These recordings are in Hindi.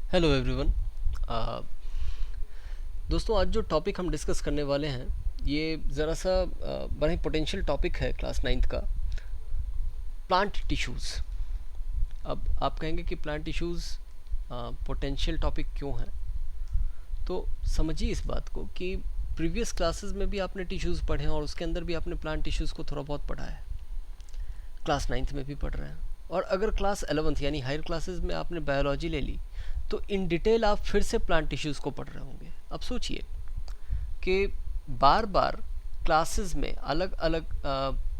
Hello everyone. दोस्तों, आज जो टॉपिक हम डिस्कस करने वाले हैं ये ज़रा सा बड़ा ही पोटेंशियल टॉपिक है क्लास नाइन्थ का, प्लांट टिश्यूज़। अब आप कहेंगे कि प्लांट टिश्यूज़ पोटेंशियल टॉपिक क्यों है, तो समझिए इस बात को कि प्रीवियस क्लासेस में भी आपने टिश्यूज़ पढ़े हैं और उसके अंदर भी आपने प्लांट टिश्यूज़ को थोड़ा बहुत पढ़ा है, क्लास नाइन्थ में भी पढ़ रहे हैं। और अगर क्लास 11th यानी हायर क्लासेस में आपने बायोलॉजी ले ली तो इन डिटेल आप फिर से प्लांट टिश्यूज़ को पढ़ रहे होंगे। अब सोचिए कि बार बार क्लासेस में अलग अलग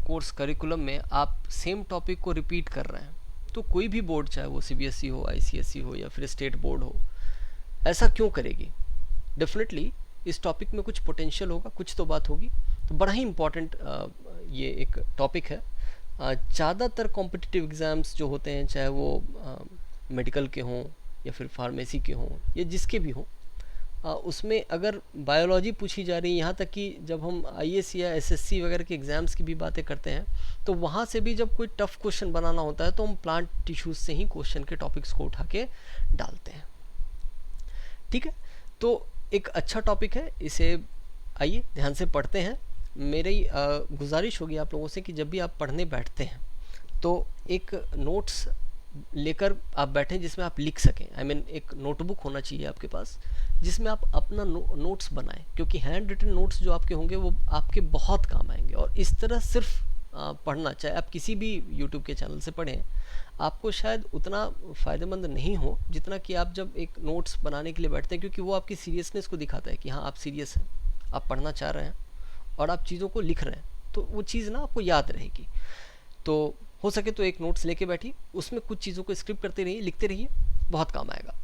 कोर्स करिकुलम में आप सेम टॉपिक को रिपीट कर रहे हैं, तो कोई भी बोर्ड, चाहे वो सीबीएसई हो, आईसीएसई हो या फिर स्टेट बोर्ड हो, ऐसा क्यों करेगी? डेफिनेटली इस टॉपिक में कुछ पोटेंशियल होगा, कुछ तो बात होगी। तो बड़ा ही इम्पॉर्टेंट ये एक टॉपिक है। ज़्यादातर कॉम्पिटिटिव एग्ज़ाम्स जो होते हैं, चाहे वो मेडिकल के हों या फिर फार्मेसी के हों या जिसके भी हों, उसमें अगर बायोलॉजी पूछी जा रही है, यहाँ तक कि जब हम आईएएस या एसएससी वगैरह के एग्ज़ाम्स की भी बातें करते हैं तो वहाँ से भी जब कोई टफ़ क्वेश्चन बनाना होता है तो हम प्लांट टिश्यूज़ से ही क्वेश्चन के टॉपिक्स को उठा के डालते हैं। ठीक है, तो एक अच्छा टॉपिक है, इसे आइए ध्यान से पढ़ते हैं। मेरी गुजारिश होगी आप लोगों से कि जब भी आप पढ़ने बैठते हैं तो एक नोट्स लेकर आप बैठें जिसमें आप लिख सकें। आई मीन एक नोटबुक होना चाहिए आपके पास जिसमें आप अपना नोट्स बनाएं, क्योंकि हैंड रिटन नोट्स जो आपके होंगे वो आपके बहुत काम आएंगे। और इस तरह सिर्फ पढ़ना, चाहे आप किसी भी यूट्यूब के चैनल से पढ़ें, आपको शायद उतना फ़ायदेमंद नहीं हो जितना कि आप जब एक नोट्स बनाने के लिए बैठते हैं, क्योंकि वो आपकी सीरियसनेस को दिखाता है कि हाँ आप सीरियस हैं, आप पढ़ना चाह रहे हैं और आप चीज़ों को लिख रहे हैं, तो वो चीज़ ना आपको याद रहेगी। तो हो सके तो एक नोट्स लेके बैठिए, उसमें कुछ चीज़ों को स्क्रिप्ट करते रहिए, लिखते रहिए, बहुत काम आएगा।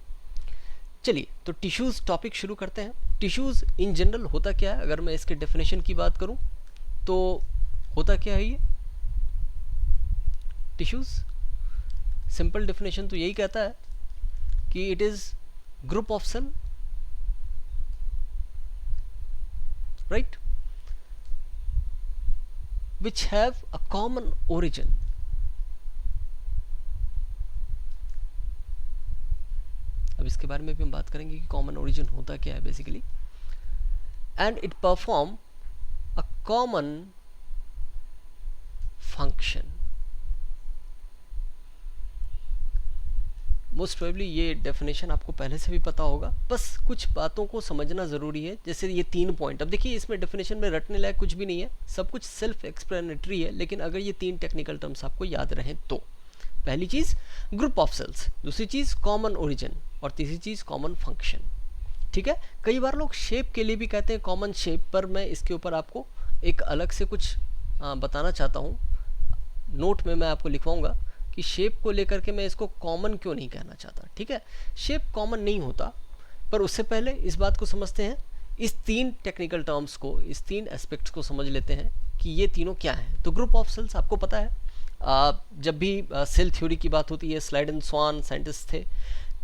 चलिए तो टिश्यूज़ टॉपिक शुरू करते हैं। टिश्यूज़ इन जनरल होता क्या है, अगर मैं इसके डेफिनेशन की बात करूं तो होता क्या है ये टिश्यूज़? सिंपल डेफिनेशन तो यही कहता है कि it is group of cell, right, which have a common origin. अब इसके बारे में भी हम बात करेंगे कि कॉमन ओरिजिन होता क्या है basically, and it perform a common function. Most probably ये डेफिनेशन आपको पहले से भी पता होगा, बस कुछ बातों को समझना ज़रूरी है। जैसे ये 3 पॉइंट, अब देखिए इसमें डेफिनेशन में रटने लायक कुछ भी नहीं है, सब कुछ सेल्फ एक्सप्लेनेटरी है, लेकिन अगर ये 3 टेक्निकल टर्म्स आपको याद रहें तो पहली चीज़ ग्रुप ऑफ सेल्स, दूसरी चीज़ कॉमन ओरिजिन और तीसरी चीज़ कॉमन फंक्शन। ठीक है, कई बार लोग शेप के लिए भी कहते हैं कॉमन शेप, पर मैं इसके ऊपर आपको एक अलग से कुछ बताना चाहता हूँ। नोट में मैं आपको लिखवाऊँगा कि शेप को लेकर के मैं इसको कॉमन क्यों नहीं कहना चाहता। ठीक है, शेप कॉमन नहीं होता, पर उससे पहले इस बात को समझते हैं, इस 3 टेक्निकल टर्म्स को, इस 3 एस्पेक्ट्स को समझ लेते हैं कि ये तीनों क्या हैं। तो ग्रुप ऑफ सेल्स आपको पता है, जब भी सेल थ्योरी की बात होती है, स्लाइड एंड स्वान साइंटिस्ट थे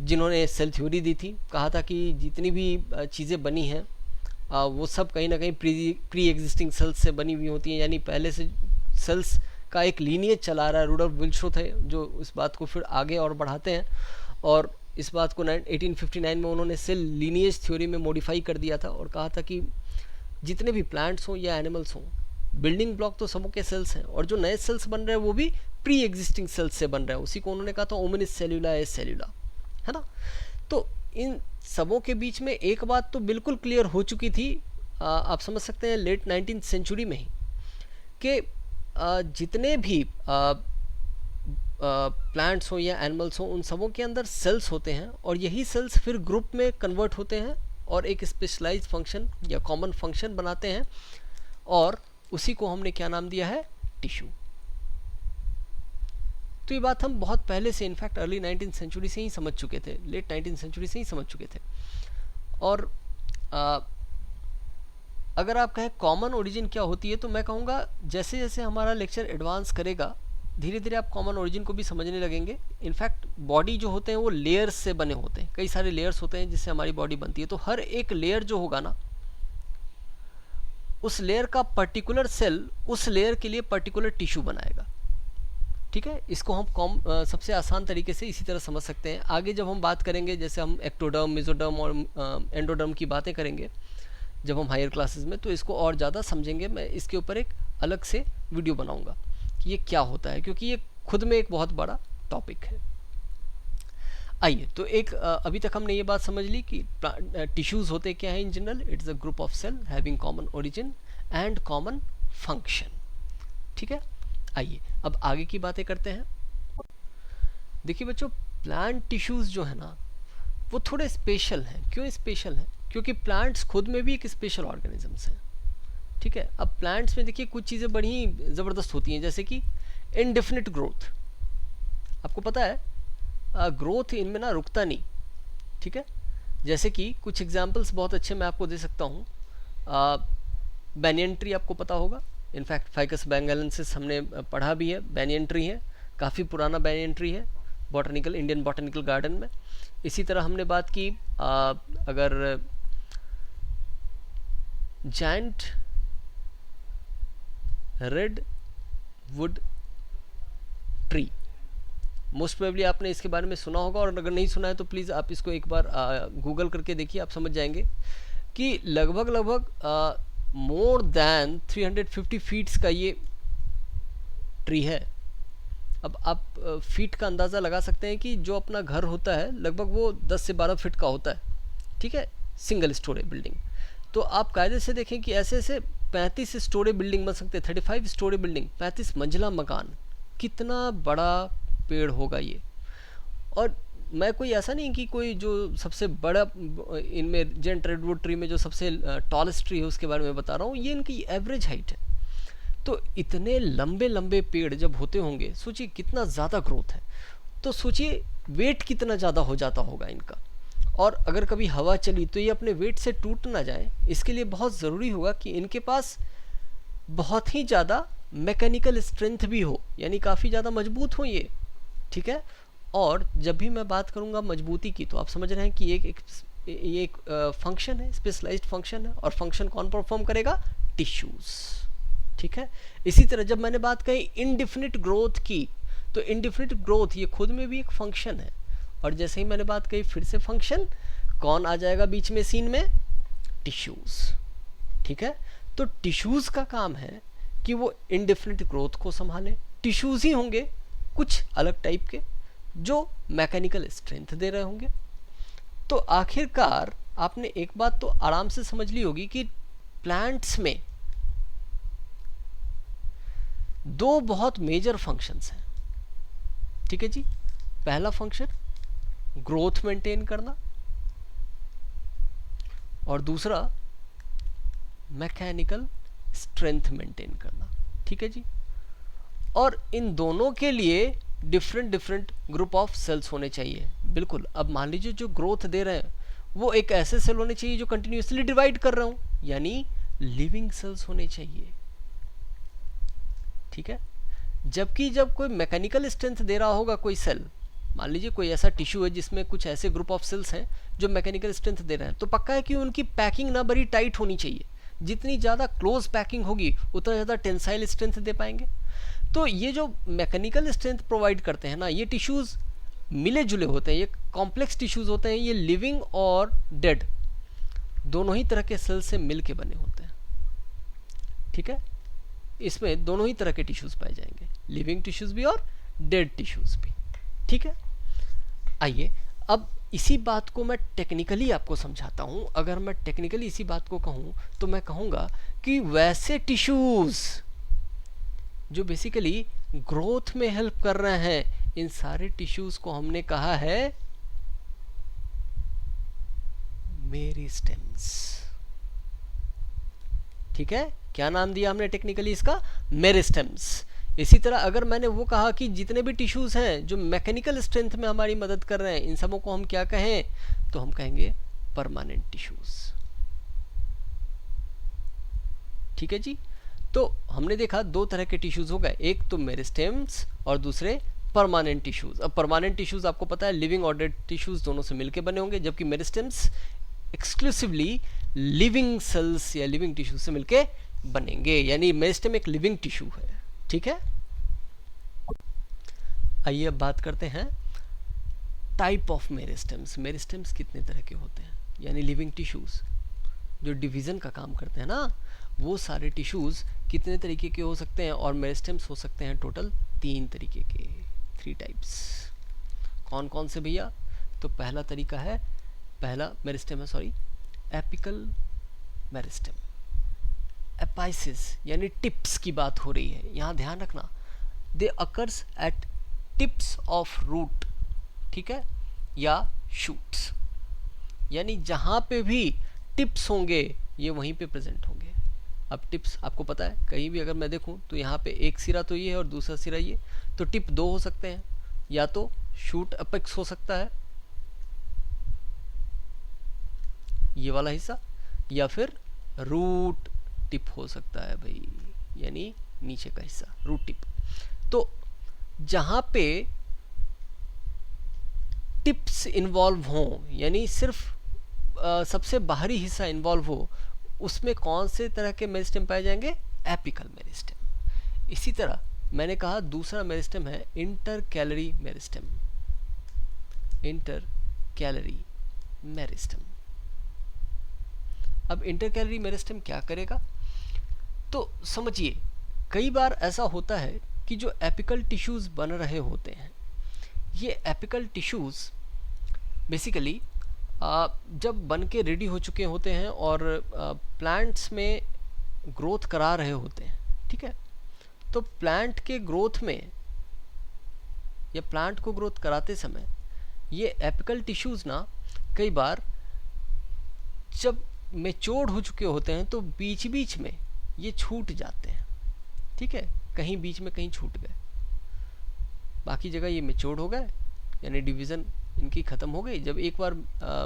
जिन्होंने सेल थ्योरी दी थी, कहा था कि जितनी भी चीज़ें बनी हैं वो सब कहीं ना कहीं प्री एग्जिस्टिंग सेल्स से बनी हुई होती हैं, यानी पहले से सेल्स का एक लीनिएज चला रहा है। रुडोल्फ विल्सो थे जो इस बात को फिर आगे और बढ़ाते हैं, और इस बात को 1859 में उन्होंने सेल लीनिएज थ्योरी में मॉडिफाई कर दिया था और कहा था कि जितने भी प्लांट्स हों या एनिमल्स हों, बिल्डिंग ब्लॉक तो सबों के सेल्स हैं, और जो नए सेल्स बन रहे हैं वो भी प्री एग्जिस्टिंग सेल्स से बन रहे हैं। उसी को उन्होंने कहा था ओमिनिस सेल्यूला एज सेल्यूला, है ना। तो इन सबों के बीच में एक बात तो बिल्कुल क्लियर हो चुकी थी, आप समझ सकते हैं लेट 19th सेंचुरी में ही, कि जितने भी प्लांट्स हो या एनिमल्स हो, उन सबों के अंदर सेल्स होते हैं, और यही सेल्स फिर ग्रुप में कन्वर्ट होते हैं और एक स्पेशलाइज्ड फंक्शन या कॉमन फंक्शन बनाते हैं, और उसी को हमने क्या नाम दिया है, टिश्यू। तो ये बात हम बहुत पहले से, इनफैक्ट अर्ली 19th सेंचुरी से ही समझ चुके थे, लेट 19th सेंचुरी से ही समझ चुके थे। और अगर आप कहें कॉमन ओरिजिन क्या होती है, तो मैं कहूँगा जैसे जैसे हमारा लेक्चर एडवांस करेगा धीरे धीरे आप कॉमन ओरिजिन को भी समझने लगेंगे। इनफैक्ट बॉडी जो होते हैं वो लेयर्स से बने होते हैं, कई सारे लेयर्स होते हैं जिससे हमारी बॉडी बनती है। तो हर एक लेयर जो होगा ना, उस लेयर का पर्टिकुलर सेल उस लेयर के लिए पर्टिकुलर टिश्यू बनाएगा। ठीक है, इसको हम सबसे आसान तरीके से इसी तरह समझ सकते हैं। आगे जब हम बात करेंगे, जैसे हम एक्टोडर्म, मेसोडर्म और एंडोडर्म की बातें करेंगे जब हम हायर क्लासेस में, तो इसको और ज़्यादा समझेंगे। मैं इसके ऊपर एक अलग से वीडियो बनाऊंगा कि ये क्या होता है, क्योंकि ये खुद में एक बहुत बड़ा टॉपिक है। आइए, तो एक अभी तक हमने ये बात समझ ली कि टिश्यूज़ होते क्या हैं in general. It's a group of cell having common origin and common function. ठीक है, आइए अब आगे की बातें करते हैं। देखिए बच्चों, प्लांट टिश्यूज़ जो है ना, वो थोड़े स्पेशल हैं। क्यों स्पेशल हैं? क्योंकि प्लांट्स खुद में भी एक स्पेशल ऑर्गेनिजम्स हैं। ठीक है, अब प्लांट्स में देखिए कुछ चीज़ें बड़ी ज़बरदस्त होती हैं, जैसे कि इनडेफिनिट ग्रोथ। आपको पता है ग्रोथ इनमें ना रुकता नहीं। ठीक है, जैसे कि कुछ एग्जांपल्स बहुत अच्छे मैं आपको दे सकता हूँ। बैनियन ट्री आपको पता होगा, इनफैक्ट फाइकस बेंगालेंसिस हमने पढ़ा भी है। बैनियन ट्री है, काफ़ी पुराना बैनियन ट्री है बॉटनिकल, इंडियन बॉटनिकल गार्डन में। इसी तरह हमने बात की अगर giant red wood tree, most probably आपने इसके बारे में सुना होगा, और अगर नहीं सुना है तो प्लीज़ आप इसको एक बार गूगल करके देखिए, आप समझ जाएंगे कि लगभग मोर देन 350 फीट्स का ये ट्री है। अब आप फीट का अंदाज़ा लगा सकते हैं कि जो अपना घर होता है लगभग वो 10 से 12 फीट का होता है। ठीक है, सिंगल स्टोरी बिल्डिंग। तो आप कायदे से देखें कि ऐसे ऐसे 35 स्टोरी बिल्डिंग बन सकते हैं, 35 स्टोरी बिल्डिंग, 35 मंजिला मकान। कितना बड़ा पेड़ होगा ये। और मैं कोई ऐसा नहीं कि कोई जो सबसे बड़ा इनमें जेंट रेडवुड ट्री में जो सबसे टॉलेस्ट ट्री है उसके बारे में बता रहा हूँ, ये इनकी एवरेज हाइट है। तो इतने लंबे लंबे पेड़ जब होते होंगे, सोचिए कितना ज़्यादा ग्रोथ है। तो सोचिए वेट कितना ज़्यादा हो जाता होगा इनका। और अगर कभी हवा चली तो ये अपने वेट से टूट ना जाए, इसके लिए बहुत ज़रूरी होगा कि इनके पास बहुत ही ज़्यादा मैकेनिकल स्ट्रेंथ भी हो, यानी काफ़ी ज़्यादा मजबूत हो ये। ठीक है, और जब भी मैं बात करूँगा मजबूती की, तो आप समझ रहे हैं कि ये एक फंक्शन है, स्पेशलाइज्ड फंक्शन है, और फंक्शन कौन परफॉर्म करेगा? टिश्यूज़। ठीक है, इसी तरह जब मैंने बात कही इनडिफिनिट ग्रोथ की, तो इनडिफिनिट ग्रोथ ये खुद में भी एक फंक्शन है। और जैसे ही मैंने बात कही फिर से फंक्शन, कौन आ जाएगा बीच में सीन में? टिश्यूज़। ठीक है, तो टिश्यूज़ का काम है कि वो इनडिफिनिट ग्रोथ को संभालें। टिश्यूज़ ही होंगे कुछ अलग टाइप के जो मैकेनिकल स्ट्रेंथ दे रहे होंगे। तो आखिरकार आपने एक बात तो आराम से समझ ली होगी कि प्लांट्स में दो बहुत मेजर फंक्शंस हैं। ठीक है जी, पहला फंक्शन ग्रोथ मेंटेन करना, और दूसरा मैकेनिकल स्ट्रेंथ मेंटेन करना। ठीक है जी, और इन दोनों के लिए डिफरेंट ग्रुप ऑफ सेल्स होने चाहिए। बिल्कुल, अब मान लीजिए जो ग्रोथ दे रहे हैं वो एक ऐसे सेल होने चाहिए जो कंटिन्यूसली डिवाइड कर रहा हूँ, यानी लिविंग सेल्स होने चाहिए। ठीक है, जबकि जब कोई मैकेनिकल स्ट्रेंथ दे रहा होगा कोई सेल, मान लीजिए कोई ऐसा टिश्यू है जिसमें कुछ ऐसे ग्रुप ऑफ सेल्स हैं जो मैकेनिकल स्ट्रेंथ दे रहे हैं, तो पक्का है कि उनकी पैकिंग ना बड़ी टाइट होनी चाहिए। जितनी ज़्यादा क्लोज पैकिंग होगी उतना ज़्यादा टेंसाइल स्ट्रेंथ दे पाएंगे। तो ये जो मैकेनिकल स्ट्रेंथ प्रोवाइड करते हैं ना, ये टिश्यूज़ मिले जुले होते हैं, ये कॉम्प्लेक्स टिश्यूज़ होते हैं। ये लिविंग और डेड दोनों ही तरह के सेल से मिल के बने होते हैं। ठीक है, इसमें दोनों ही तरह के टिश्यूज़ पाए जाएंगे, लिविंग टिश्यूज़ भी और डेड टिश्यूज़ भी। ठीक है, आइए अब इसी बात को मैं टेक्निकली आपको समझाता हूँ। अगर मैं टेक्निकली इसी बात को कहूँ तो मैं कहूँगा कि वैसे टिश्यूज़ जो बेसिकली ग्रोथ में हेल्प कर रहे हैं, इन सारे टिश्यूज़ को हमने कहा है मेरिस्टेम्स। ठीक है, क्या नाम दिया हमने टेक्निकली इसका? मेरिस्टेम्स। इसी तरह अगर मैंने वो कहा कि जितने भी टिश्यूज़ हैं जो मैकेनिकल स्ट्रेंथ में हमारी मदद कर रहे हैं, इन सबों को हम क्या कहें? तो हम कहेंगे परमानेंट टिश्यूज़। ठीक है जी, तो हमने देखा दो तरह के टिश्यूज़ हो गए, एक तो मेरिस्टेम्स और दूसरे परमानेंट टिश्यूज़। अब परमानेंट टिश्यूज़ आपको पता है लिविंग और डेड टिश्यूज़ दोनों से मिलके बने होंगे, जबकि मेरिस्टेम्स एक्सक्लूसिवली लिविंग सेल्स या लिविंग टिश्यू से मिलके बनेंगे, यानी मेरिस्टेम एक लिविंग टिश्यू है। ठीक है, आइए अब बात करते हैं टाइप ऑफ मेरिस्टेम्स। मेरिस्टेम्स कितने तरह के होते हैं, यानी लिविंग टिश्यूज़ जो डिवीज़न का काम करते हैं ना, वो सारे टिश्यूज़ कितने तरीके के हो सकते हैं, और मेरिस्टेम्स हो सकते हैं टोटल 3 तरीके के, 3 टाइप्स। कौन कौन से भैया? तो पहला तरीका है, पहला मेरिस्टेम है, सॉरी, एपिकल मेरिस्टेम। एपाइसिस यानी टिप्स की बात हो रही है, यहाँ ध्यान रखना, they occur at tips of root, ठीक है, या शूट्स, यानी जहाँ पे भी टिप्स होंगे ये वहीं पे प्रेजेंट होंगे। अब टिप्स आपको पता है, कहीं भी अगर मैं देखूं तो यहाँ पे एक सिरा तो ये है और दूसरा सिरा ये, तो टिप 2 हो सकते हैं, या तो शूट अपेक्स हो सकता है ये वाला हिस्सा, या फिर रूट टिप हो सकता है भाई, यानी नीचे का हिस्सा रूट टिप। तो जहाँ पे टिप्स इन्वॉल्व हों, यानी सिर्फ सबसे बाहरी हिस्सा इन्वॉल्व हो, उसमें कौन से तरह के मेरिस्टेम पाए जाएंगे? Apical meristem. इसी तरह मैंने कहा दूसरा मेरिस्टेम है इंटरकैलरी मेरिस्टेम। Intercalary meristem. अब इंटरकैलरी मेरिस्टेम क्या करेगा? तो समझिए, कई बार ऐसा होता है कि जो एपिकल टिश्यूज बन रहे होते हैं, ये एपिकल टिश्यूज बेसिकली जब बन के रेडी हो चुके होते हैं और प्लांट्स में ग्रोथ करा रहे होते हैं, ठीक है, तो प्लांट के ग्रोथ में या प्लांट को ग्रोथ कराते समय ये एपिकल टिश्यूज ना कई बार जब मैच्योर्ड हो चुके होते हैं तो बीच बीच में ये छूट जाते हैं, ठीक है, कहीं बीच में कहीं छूट गए, बाकी जगह ये मैच्योर्ड हो गए, यानी डिवीज़न इनकी ख़त्म हो गई। जब एक बार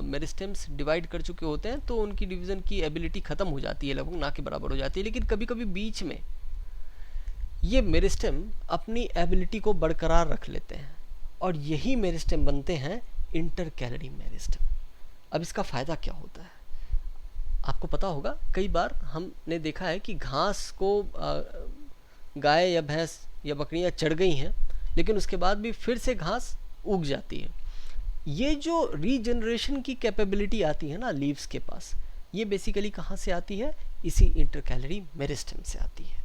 मेरिस्टेम्स डिवाइड कर चुके होते हैं तो उनकी डिवीज़न की एबिलिटी ख़त्म हो जाती है, लगभग ना के बराबर हो जाती है। लेकिन कभी कभी बीच में ये मेरिस्टेम अपनी एबिलिटी को बरकरार रख लेते हैं और यही मेरिस्टेम बनते हैं इंटरकैलरी मेरिस्टेम। अब इसका फ़ायदा क्या होता है? आपको पता होगा, कई बार हमने देखा है कि घास को गाय या भैंस या बकरियां चढ़ गई हैं, लेकिन उसके बाद भी फिर से घास उग जाती है। ये जो रीजनरेशन की कैपेबिलिटी आती है ना लीव्स के पास, ये बेसिकली कहाँ से आती है? इसी इंटरकैलरी मेरिस्टेम से आती है,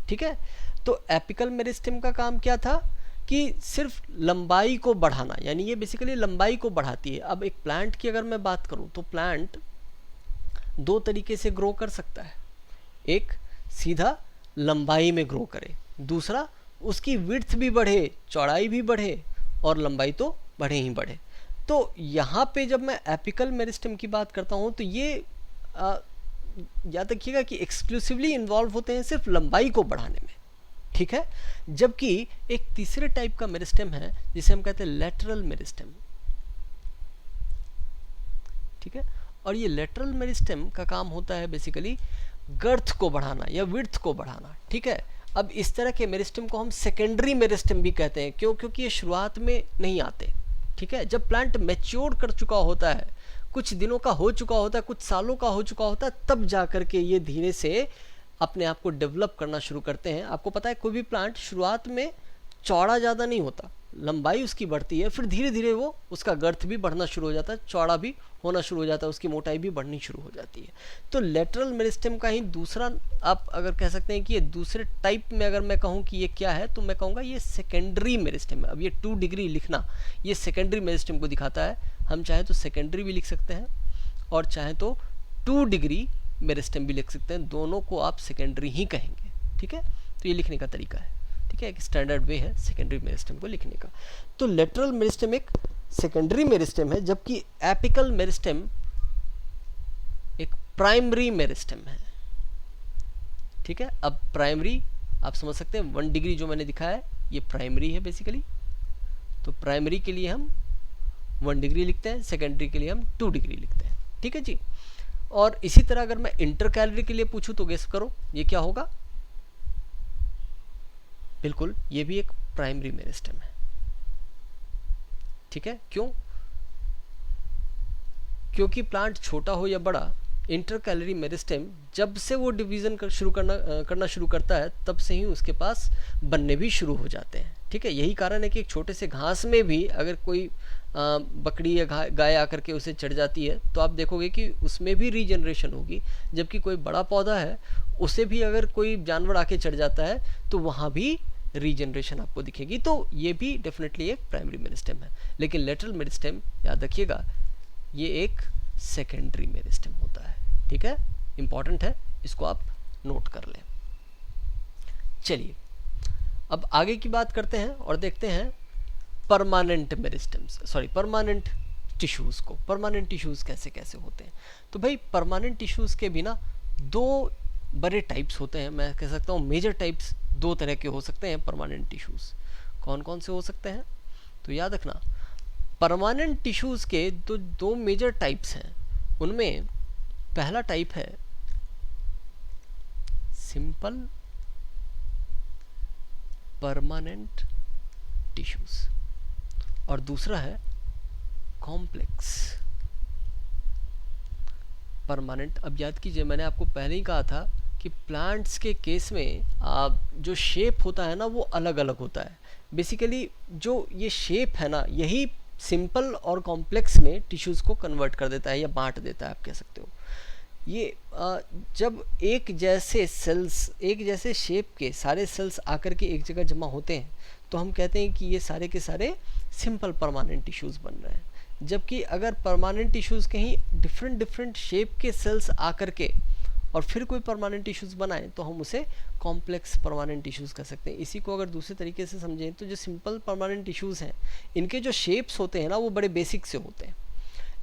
ठीक है। तो एपिकल मेरिस्टेम का काम क्या था कि सिर्फ लंबाई को बढ़ाना, यानी ये बेसिकली लंबाई को बढ़ाती है। अब एक प्लांट की अगर मैं बात करूं तो प्लांट 2 तरीके से ग्रो कर सकता है, एक सीधा लंबाई में ग्रो करे, दूसरा उसकी विड्थ भी बढ़े, चौड़ाई भी बढ़े और लंबाई तो बढ़े ही बढ़े। तो यहाँ पे जब मैं एपिकल मेरिस्टेम की बात करता हूँ तो ये याद रखिएगा कि एक्सक्लूसिवली इन्वॉल्व होते हैं सिर्फ लंबाई को बढ़ाने में, ठीक है। जबकि एक तीसरे टाइप का मेरिस्टेम है जिसे हम कहते हैं लेटरल मेरिस्टेम, ठीक है। और ये लेटरल मेरिस्टेम का काम होता है बेसिकली गर्थ को बढ़ाना या विड्थ को बढ़ाना, ठीक है। अब इस तरह के मेरिस्टेम को हम सेकेंडरी मेरिस्टेम भी कहते हैं, क्यों? क्योंकि ये शुरुआत में नहीं आते, ठीक है। जब प्लांट मैच्योर कर चुका होता है, कुछ दिनों का हो चुका होता है, कुछ सालों का हो चुका होता है, तब जा करके ये धीरे से अपने आप को डेवलप करना शुरू करते हैं। आपको पता है कोई भी प्लांट शुरुआत में चौड़ा ज़्यादा नहीं होता, लंबाई उसकी बढ़ती है, फिर धीरे धीरे वो उसका गर्थ भी बढ़ना शुरू हो जाता है, चौड़ा भी होना शुरू हो जाता है, उसकी मोटाई भी बढ़नी शुरू हो जाती है। तो लेटरल मेरिस्टेम का ही दूसरा, आप अगर कह सकते हैं कि ये दूसरे टाइप में अगर मैं कहूँ कि ये क्या है, तो मैं कहूँगा ये सेकेंडरी मेरिस्टेम है। अब ये 2 डिग्री लिखना, ये सेकेंडरी मेरिस्टेम को दिखाता है। हम चाहे तो सेकेंडरी भी लिख सकते हैं और चाहे तो 2 डिग्री मेरिस्टेम भी लिख सकते हैं, दोनों को आप सेकेंडरी ही कहेंगे, ठीक है। तो ये लिखने का तरीका है, ठीक है, एक स्टैंडर्ड वे है सेकेंडरी मेरिस्टेम को लिखने का। तो लेटरल मेरिस्टेम एक सेकेंडरी मेरिस्टेम है, जबकि एपिकल मेरिस्टेम एक प्राइमरी मेरिस्टेम है, ठीक है। अब प्राइमरी आप समझ सकते हैं, 1 डिग्री जो मैंने दिखाया है ये प्राइमरी है बेसिकली। तो प्राइमरी के लिए हम 1 डिग्री लिखते हैं, सेकेंडरी के लिए हम 2 डिग्री लिखते हैं, ठीक है जी। और इसी तरह अगर मैं इंटरकैलरी के लिए पूछूं तो गेस करो ये क्या होगा? बिल्कुल, ये भी एक प्राइमरी मेरिस्टेम है, ठीक है। क्यों? क्योंकि प्लांट छोटा हो या बड़ा, इंटरकैलरी मेरिस्टेम जब से वो डिवीजन करना शुरू करता है, तब से ही उसके पास बनने भी शुरू हो जाते हैं, ठीक है, यही कारण है कि एक छोटे से घास में भी अगर कोई बकरी या गाय आकर के उसे चढ़ जाती है तो आप देखोगे कि उसमें भी रीजनरेशन होगी, जबकि कोई बड़ा पौधा है उसे भी अगर कोई जानवर आके चढ़ जाता है तो वहाँ भी रीजनरेशन आपको दिखेगी। तो ये भी डेफिनेटली एक प्राइमरी मेरिस्टेम है। लेकिन लेटरल मेरिस्टेम याद रखिएगा ये एक सेकेंडरी मेरिस्टेम होता है। ठीक है, इंपॉर्टेंट है, इसको आप नोट कर लें। चलिए अब आगे की बात करते हैं और देखते हैं permanent meristems, sorry permanent tissues को। परमानेंट टिश्यूज़ कैसे कैसे होते हैं? तो भाई परमानेंट टिश्यूज़ के भी ना दो बड़े टाइप्स होते हैं, मैं कह सकता हूँ मेजर टाइप्स दो तरह के हो सकते हैं परमानेंट टिश्यूज़। कौन कौन से हो सकते हैं? तो याद रखना परमानेंट टिश्यूज़ के दो मेजर टाइप्स हैं। उनमें पहला टाइप है सिंपल परमानेंट टिश्यूज़ और दूसरा है कॉम्प्लेक्स परमानेंट। अब याद कीजिए मैंने आपको पहले ही कहा था कि प्लांट्स के केस में जो शेप होता है ना वो अलग अलग होता है। बेसिकली जो ये शेप है ना यही सिंपल और कॉम्प्लेक्स में टिश्यूज़ को कन्वर्ट कर देता है या बांट देता है, आप कह सकते हो। ये जब एक जैसे सेल्स, एक जैसे शेप के सारे सेल्स आकर के एक जगह जमा होते हैं तो हम कहते हैं कि ये सारे के सारे सिंपल परमानेंट टिश्यूज़ बन रहे हैं। जबकि अगर परमानेंट टिश्यूज़ कहीं डिफरेंट शेप के सेल्स आकर के और फिर कोई परमानेंट टिश्यूज़ बनाएं तो हम उसे कॉम्प्लेक्स परमानेंट टिश्यूज़ कह सकते हैं। इसी को अगर दूसरे तरीके से समझें तो जो सिंपल परमानेंट टिश्यूज़ हैं इनके जो शेप्स होते हैं ना वो बड़े बेसिक से होते हैं,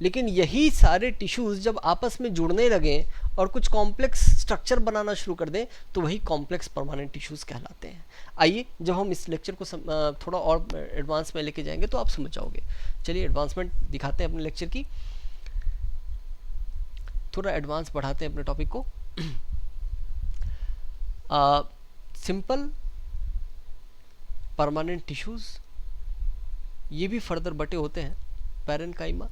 लेकिन यही सारे टिश्यूज़ जब आपस में जुड़ने लगें और कुछ कॉम्प्लेक्स स्ट्रक्चर बनाना शुरू कर दें तो वही कॉम्प्लेक्स परमानेंट टिश्यूज़ कहलाते हैं। आइए जब हम इस लेक्चर को थोड़ा और एडवांस में लेके जाएंगे तो आप समझ जाओगे। चलिए एडवांसमेंट दिखाते हैं अपने लेक्चर की, थोड़ा एडवांस बढ़ाते हैं अपने टॉपिक को। सिंपल परमानेंट टिश्यूज़ ये भी फर्दर बटे होते हैं पैरेन्काइमा,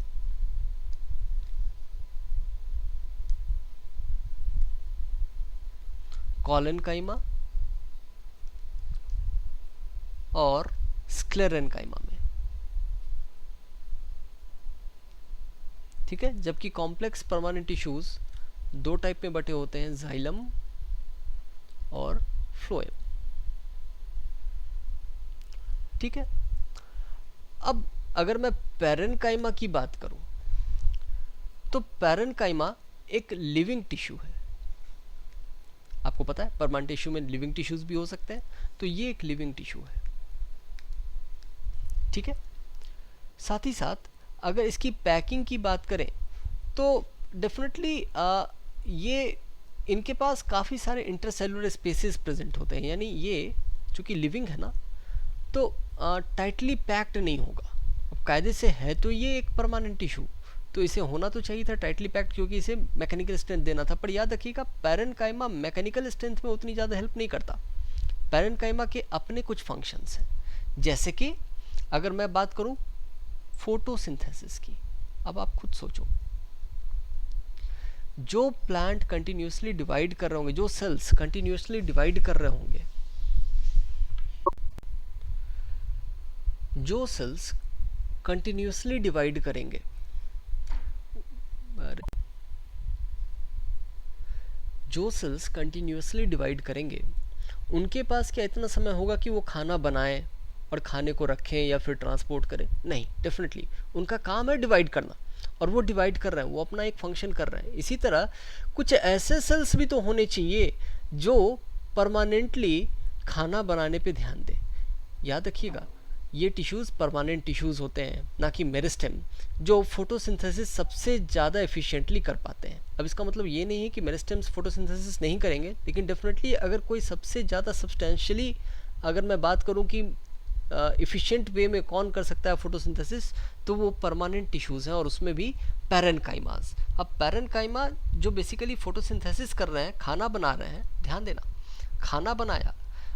कॉलेनकाइमा और स्क्लेरेनकाइमा में। ठीक है, जबकि कॉम्प्लेक्स परमानेंट टिश्यूज दो टाइप में बटे होते हैं, जाइलम और फ्लोएम। ठीक है, अब अगर मैं पैरेन्काइमा की बात करूं तो पैरेन्काइमा एक लिविंग टिश्यू है। आपको पता है परमानेंट टिश्यू में लिविंग टिश्यूज भी हो सकते हैं, तो ये एक लिविंग टिश्यू है। ठीक है, साथ ही साथ अगर इसकी पैकिंग की बात करें तो डेफिनेटली ये इनके पास काफ़ी सारे इंटरसेलुलर स्पेसेस प्रेजेंट होते हैं, यानी ये चूँकि लिविंग है ना तो टाइटली पैक्ड नहीं होगा। अब कायदे से है तो ये एक परमानेंट टिश्यू, तो इसे होना तो चाहिए था टाइटली पैक्ड, क्योंकि इसे मैकेनिकल स्ट्रेंथ देना था। पर याद रखिएगा पैरेन्काइमा मैकेनिकल स्ट्रेंथ में उतनी ज़्यादा हेल्प नहीं करता। पैरेन्काइमा के अपने कुछ फंक्शंस हैं, जैसे कि अगर मैं बात करूं फोटोसिंथेसिस की। अब आप खुद सोचो, जो प्लांट कंटिन्यूसली डिवाइड कर रहे होंगे, जो सेल्स कंटिन्यूसली डिवाइड कर रहे होंगे, जो सेल्स कंटिन्यूसली डिवाइड करेंगे, जो सेल्स कंटिन्यूसली डिवाइड करेंगे उनके पास क्या इतना समय होगा कि वो खाना बनाएं और खाने को रखें या फिर ट्रांसपोर्ट करें? नहीं, डेफिनेटली उनका काम है डिवाइड करना, और वो डिवाइड कर रहे हैं, वो अपना एक फंक्शन कर रहे हैं। इसी तरह कुछ ऐसे सेल्स भी तो होने चाहिए जो परमानेंटली खाना बनाने पे ध्यान दें। याद रखिएगा ये टिश्यूज़ परमानेंट टिश्यूज़ होते हैं, ना कि मेरिस्टेम, जो फोटोसिंथेसिस सबसे ज़्यादा एफिशिएंटली कर पाते हैं। अब इसका मतलब ये नहीं है कि मेरिस्टेम्स फोटोसिंथेसिस नहीं करेंगे, लेकिन डेफिनेटली अगर कोई सबसे ज़्यादा सब्सटेंशियली अगर मैं बात करूं कि एफिशिएंट वे में कौन कर सकता है फोटोसिंथेसिस, तो वो परमानेंट टिश्यूज़ हैं, और उसमें भी पैरेन्काइमास। अब पैरेन्काइमा जो बेसिकली फोटोसिंथेसिस कर रहे हैं, खाना बना रहे हैं, ध्यान देना, खाना बनाया,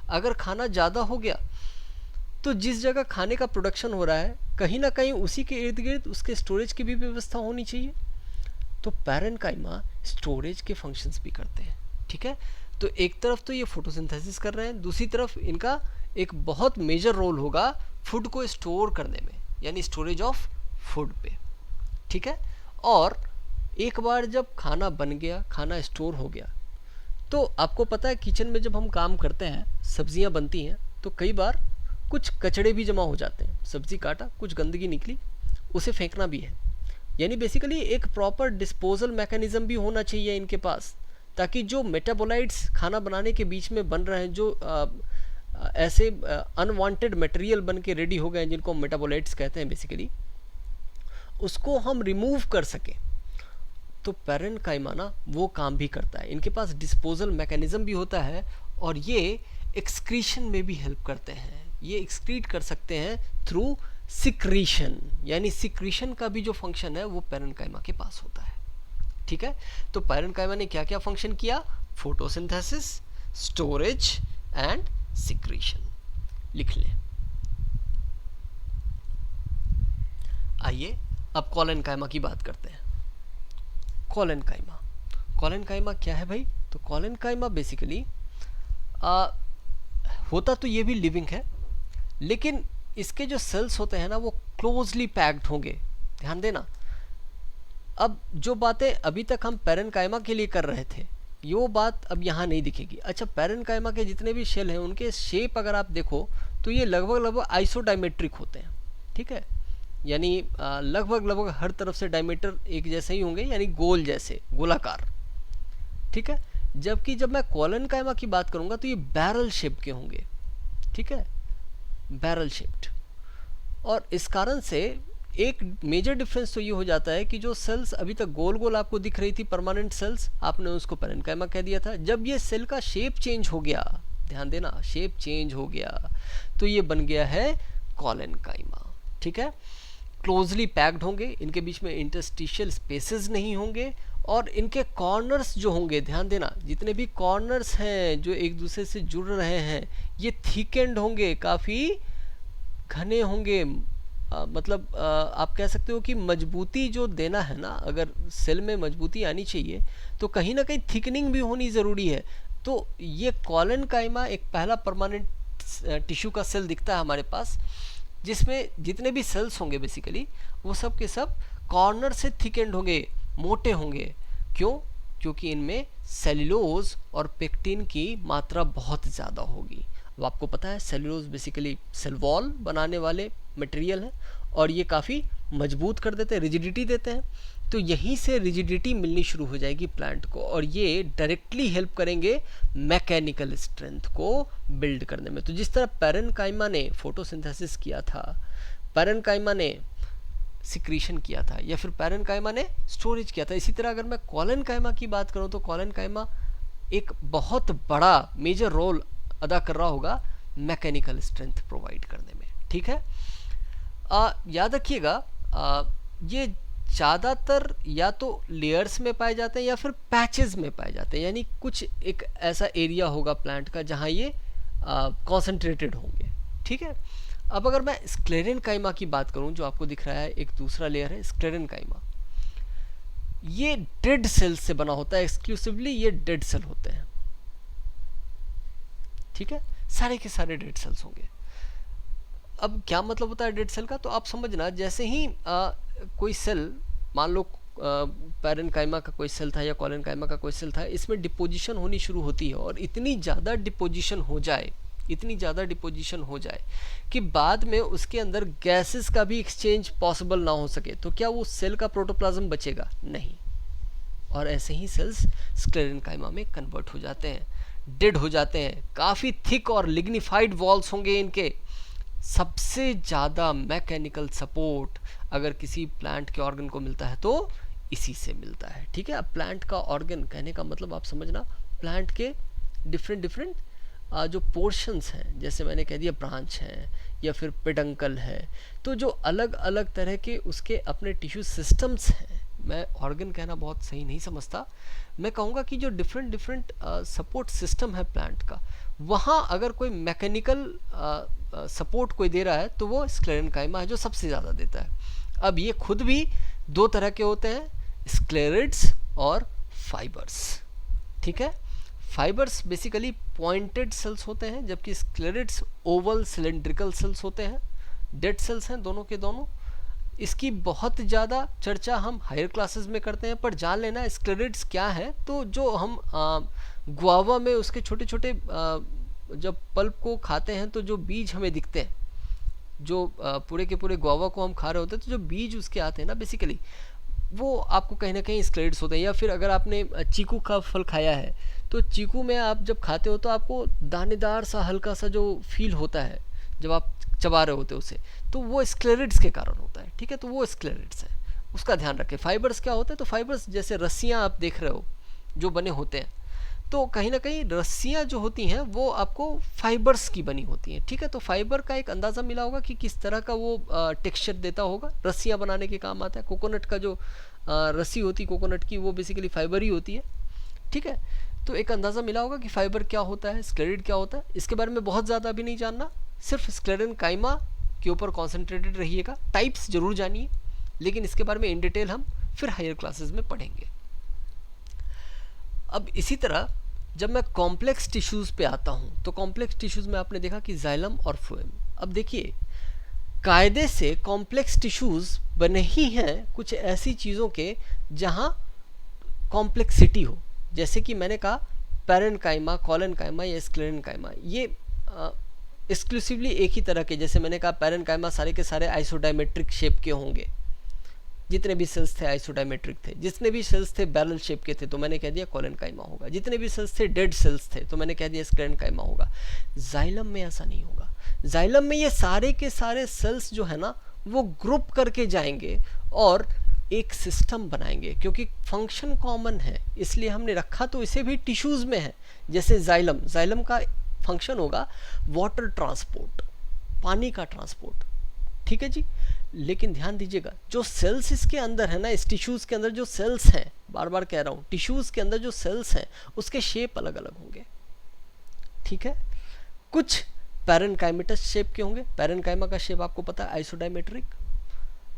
अगर खाना ज़्यादा हो गया तो जिस जगह खाने का प्रोडक्शन हो रहा है कहीं ना कहीं उसी के इर्द गिर्द उसके स्टोरेज की भी व्यवस्था होनी चाहिए। तो पैरेन्काइमा स्टोरेज के फंक्शंस भी करते हैं। ठीक है, तो एक तरफ तो ये फोटोसिंथेसिस कर रहे हैं, दूसरी तरफ इनका एक बहुत मेजर रोल होगा फूड को स्टोर करने में, यानी स्टोरेज ऑफ फूड पे, ठीक है। और एक बार जब खाना बन गया, खाना स्टोर हो गया, तो आपको पता है किचन में जब हम काम करते हैं, सब्जियां बनती हैं, तो कई बार कुछ कचड़े भी जमा हो जाते हैं। सब्जी काटा, कुछ गंदगी निकली, उसे फेंकना भी है। यानी बेसिकली एक प्रॉपर डिस्पोजल मैकेनिज्म भी होना चाहिए इनके पास, ताकि जो मेटाबोलाइट्स खाना बनाने के बीच में बन रहे हैं, जो ऐसे अनवांटेड मटेरियल बन के रेडी हो गए हैं, जिनको मेटाबोलाइट्स कहते हैं बेसिकली, उसको हम रिमूव कर सकें। तो पैरेन्काइमा ना वो काम भी करता है। इनके पास डिस्पोजल मैकेनिज्म भी होता है, और ये एक्सक्रीशन में भी हेल्प करते हैं। ये एक्सक्रीट कर सकते हैं थ्रू सिक्रीशन, यानी सिक्रीशन का भी जो फंक्शन है वो पैरेन्काइमा के पास होता है, ठीक है। तो पैरेन्काइमा ने क्या क्या फंक्शन किया? Photosynthesis, storage and secretion. लिख लें। आइए अब कॉलेनकाइमा की बात करते हैं। कॉलेनकाइमा, कॉलेनकाइमा क्या है भाई? तो कॉलेनकाइमा बेसिकली होता तो ये भी लिविंग है, लेकिन इसके जो सेल्स होते हैं ना वो क्लोजली पैक्ड होंगे। ध्यान देना, अब जो बातें अभी तक हम पैरेन्काइमा के लिए कर रहे थे, वो बात अब यहाँ नहीं दिखेगी। अच्छा, पैरेन्काइमा के जितने भी शेल हैं उनके शेप अगर आप देखो तो ये लगभग आइसोडायमेट्रिक होते हैं, ठीक है। यानी लगभग हर तरफ से डायमीटर एक जैसे ही होंगे, यानी गोल जैसे, गोलाकार, ठीक है। जबकि जब मैं कॉलेनकाइमा की बात करूंगा तो ये बैरल शेप के होंगे, ठीक है, बैरल शेप्ड। और इस कारण से एक मेजर डिफरेंस तो ये हो जाता है कि जो सेल्स अभी तक गोल गोल आपको दिख रही थी, परमानेंट सेल्स, आपने उसको पैरेन्काइमा कह दिया था। जब ये सेल का शेप चेंज हो गया, ध्यान देना, शेप चेंज हो गया, तो ये बन गया है कॉलेनकाइमा, ठीक है। क्लोजली पैक्ड होंगे, इनके बीच में इंटरस्टिशियल स्पेसेस नहीं होंगे, और इनके कॉर्नर्स जो होंगे, ध्यान देना, जितने भी कॉर्नर्स हैं जो एक दूसरे से जुड़ रहे हैं, ये थिकेंड होंगे, काफ़ी घने होंगे। मतलब आप कह सकते हो कि मजबूती जो देना है ना, अगर सेल में मजबूती आनी चाहिए तो कहीं ना कहीं थिकनिंग भी होनी ज़रूरी है। तो ये कॉलेनकाइमा एक पहला परमानेंट टिश्यू का सेल दिखता है हमारे पास, जिसमें जितने भी सेल्स होंगे बेसिकली वो सब के सब कॉर्नर से थिकेंड होंगे, मोटे होंगे। क्यों? क्योंकि इनमें सेल्यूलोज और पेक्टिन की मात्रा बहुत ज़्यादा होगी। अब आपको पता है सेल्यूलोज बेसिकली सेल वॉल बनाने वाले मटेरियल है, और ये काफ़ी मजबूत कर देते हैं, रिजिडिटी देते हैं। तो यहीं से रिजिडिटी मिलनी शुरू हो जाएगी प्लांट को, और ये डायरेक्टली हेल्प करेंगे मैकेनिकल स्ट्रेंथ को बिल्ड करने में। तो जिस तरह पैरेन्काइमा ने फोटोसिंथेसिस किया था, पैरेन्काइमा ने सिक्रीशन किया था, या फिर पैरेन्काइमा ने स्टोरेज किया था, इसी तरह अगर मैं कॉलेनकाइमा की बात करूं तो कॉलेनकाइमा एक बहुत बड़ा मेजर रोल अदा कर रहा होगा मैकेनिकल स्ट्रेंथ प्रोवाइड करने में, ठीक है। याद रखिएगा, ये ज़्यादातर या तो लेयर्स में पाए जाते हैं या फिर पैचेस में पाए जाते हैं, यानी कुछ एक ऐसा एरिया होगा प्लांट का जहाँ ये कॉन्सेंट्रेटेड होंगे, ठीक है। अब अगर मैं स्क्लेरेनकाइमा की बात करूं, जो आपको दिख रहा है एक दूसरा लेयर है स्क्लेरेनकाइमा, ये डेड सेल्स से बना होता है, एक्सक्लूसिवली ये डेड सेल होते हैं, ठीक है, सारे के सारे डेड सेल्स होंगे। अब क्या मतलब होता है डेड सेल का? तो आप समझना, जैसे ही कोई सेल, मान लो पैरेन्काइमा का कोई सेल था या कॉलेनकाइमा का कोई सेल था, इसमें डिपोजिशन होनी शुरू होती है, और इतनी ज़्यादा डिपोजिशन हो जाए, इतनी ज़्यादा डिपोजिशन हो जाए कि बाद में उसके अंदर गैसेस का भी एक्सचेंज पॉसिबल ना हो सके, तो क्या वो सेल का प्रोटोप्लाज्म बचेगा? नहीं। और ऐसे ही सेल्स स्क्लेरेनकाइमा में कन्वर्ट हो जाते हैं, डेड हो जाते हैं। काफ़ी थिक और लिग्निफाइड वॉल्स होंगे इनके। सबसे ज़्यादा मैकेनिकल सपोर्ट अगर किसी प्लांट के ऑर्गन को मिलता है तो इसी से मिलता है, ठीक है। अब प्लांट का ऑर्गन कहने का मतलब आप समझना, प्लांट के डिफरेंट जो पोर्शंस हैं, जैसे मैंने कह दिया ब्रांच हैं या फिर पेडंकल है, तो जो अलग अलग तरह के उसके अपने टिश्यू सिस्टम्स हैं, मैं ऑर्गन कहना बहुत सही नहीं समझता, मैं कहूँगा कि जो डिफरेंट सपोर्ट सिस्टम है प्लांट का, वहाँ अगर कोई मैकेनिकल सपोर्ट कोई दे रहा है तो वो स्क्लेरेनकाइमा है जो सबसे ज़्यादा देता है। अब ये खुद भी दो तरह के होते हैं, स्क्लेरिड्स और फाइबर्स, ठीक है। फाइबर्स बेसिकली पॉइंटेड सेल्स होते हैं, जबकि स्क्लेरेट्स ओवल सिलेंड्रिकल सेल्स होते हैं, डेड सेल्स हैं दोनों के दोनों। इसकी बहुत ज़्यादा चर्चा हम हायर क्लासेस में करते हैं, पर जान लेना स्क्लेरेट्स क्या है। तो जो हम गुआवा में उसके छोटे छोटे जब पल्प को खाते हैं तो जो बीज हमें दिखते हैं, जो पूरे के पूरे गुआवा को हम खा रहे होते हैं, तो जो बीज उसके आते हैं ना बेसिकली, वो आपको कहीं ना कहीं स्क्लेरेट्स होते हैं। या फिर अगर आपने चीकू का फल खाया है, तो चीकू में आप जब खाते हो तो आपको दानेदार सा हल्का सा जो फील होता है जब आप चबा रहे होते हो उसे, तो वो स्क्लेरेट्स के कारण होता है। ठीक है, तो वो स्क्लेरेट्स है, उसका ध्यान रखें। फाइबर्स क्या होते हैं, तो फाइबर्स जैसे रस्सियाँ आप देख रहे हो जो बने होते हैं, तो कहीं ना कहीं रस्सियाँ जो होती हैं वो आपको फाइबर्स की बनी होती हैं। ठीक है, तो फाइबर का एक अंदाज़ा मिला होगा कि किस तरह का वो टेक्सचर देता होगा, रस्सियाँ बनाने के काम आता है। कोकोनट का जो रस्सी होती है कोकोनट की, वो बेसिकली फाइबर ही होती है। ठीक है, तो एक अंदाज़ा मिला होगा कि फाइबर क्या होता है, स्क्लेरेट क्या होता है। इसके बारे में बहुत ज़्यादा अभी नहीं जानना, सिर्फ स्क्लेरेनकाइमा के ऊपर कॉन्सेंट्रेटेड रहिएगा। टाइप्स जरूर जानिए, लेकिन इसके बारे में इन डिटेल हम फिर हायर क्लासेस में पढ़ेंगे। अब इसी तरह जब मैं कॉम्प्लेक्स टिश्यूज़ पे आता हूँ, तो कॉम्प्लेक्स टिश्यूज़ में आपने देखा कि जाइलम और फ्लोएम। अब देखिए, कायदे से कॉम्प्लेक्स टिश्यूज़ बने ही हैं कुछ ऐसी चीज़ों के जहाँ कॉम्प्लेक्सिटी हो, जैसे कि मैंने कहा पैरेन्काइमा, कॉलेनकाइमा या स्क्लेरेनकाइमा, ये एक्सक्लूसिवली एक ही तरह के। जैसे मैंने कहा पैरेन्काइमा सारे के सारे आइसोडायमेट्रिक शेप के होंगे, जितने भी सेल्स थे आइसोडायमेट्रिक थे। जितने भी सेल्स थे बैरल शेप के थे, तो मैंने कह दिया कॉलेनकाइमा होगा। जितने भी सेल्स थे डेड सेल्स थे, तो मैंने कह दिया स्क्लेरेनकाइमा होगा। जाइलम में ऐसा नहीं होगा। जाइलम में ये सारे के सारे सेल्स जो है ना, वो ग्रुप करके जाएंगे और एक सिस्टम बनाएंगे। क्योंकि फंक्शन कॉमन है, इसलिए हमने रखा तो इसे भी टिश्यूज़ में है। जैसे जाइलम का फंक्शन होगा वाटर ट्रांसपोर्ट, पानी का ट्रांसपोर्ट। ठीक है जी, लेकिन ध्यान दीजिएगा, जो सेल्स इसके अंदर है ना, इस टिश्यूज़ के अंदर जो सेल्स हैं, बार बार कह रहा हूँ, टिश्यूज़ के अंदर जो सेल्स हैं उसके शेप अलग अलग होंगे। ठीक है, कुछ पैरेन्काइमेटस शेप के होंगे। पैरेन्काइमा का शेप आपको पता है आइसोडायमेट्रिक,